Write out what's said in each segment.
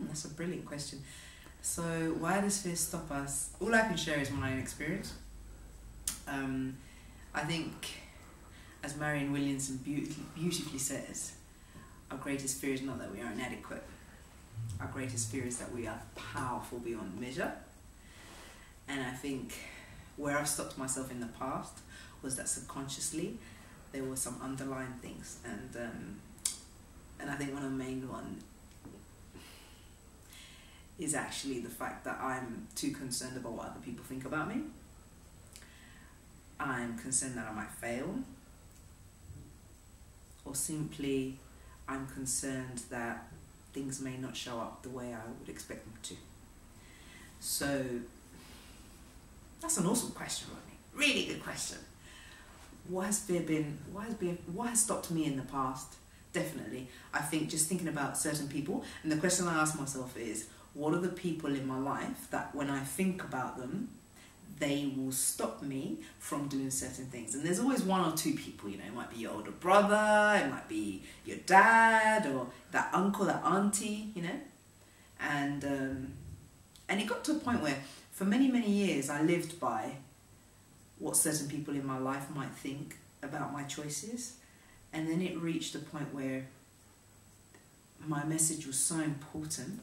That's a brilliant question. So why does fear stop us? All I can share is my own experience. I think, as Marianne Williamson beautifully says, our greatest fear is not that we are inadequate. Our greatest fear is that we are powerful beyond measure. And I think where I've stopped myself in the past was that subconsciously there were some underlying things, and I think one of the main one is actually the fact that I'm too concerned about what other people think about me. I'm concerned that I might fail, or simply I'm concerned that things may not show up the way I would expect them to. So that's an awesome question, Rodney. Really good question. What has fear been? What has stopped me in the past? Definitely, I think just thinking about certain people, and the question I ask myself is, what are the people in my life that when I think about them, they will stop me from doing certain things? And there's always one or two people, you know, it might be your older brother, it might be your dad, or that uncle, that auntie, you know. And it got to a point where for many, many years I lived by what certain people in my life might think about my choices. And then it reached a point where my message was so important,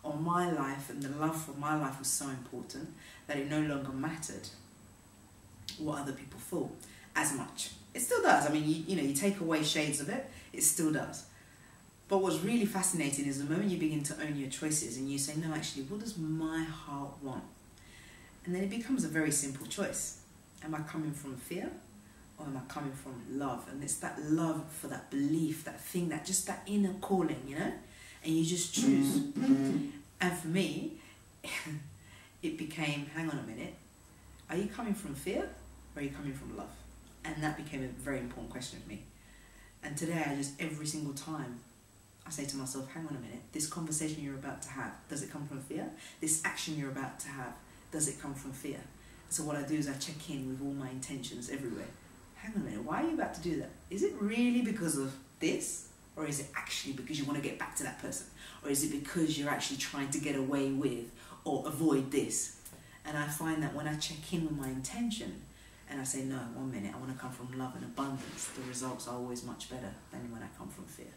or my life and the love for my life was so important, that it no longer mattered what other people thought as much. It still does. I mean, you know, you take away shades of it, it still does. But what's really fascinating is the moment you begin to own your choices and you say, no, actually, what does my heart want? And then it becomes a very simple choice. Am I coming from fear, or am I coming from love? And it's that love for that belief, that thing, that just that inner calling, you know? And you just choose. And for me, it became, hang on a minute, are you coming from fear, or are you coming from love? And that became a very important question for me. And today, I just, every single time, I say to myself, hang on a minute, this conversation you're about to have, does it come from fear? This action you're about to have, does it come from fear? So what I do is I check in with all my intentions everywhere. Hang on a minute, why are you about to do that? Is it really because of this? Or is it actually because you want to get back to that person? Or is it because you're actually trying to get away with or avoid this? And I find that when I check in with my intention and I say, no, 1 minute, I want to come from love and abundance, the results are always much better than when I come from fear.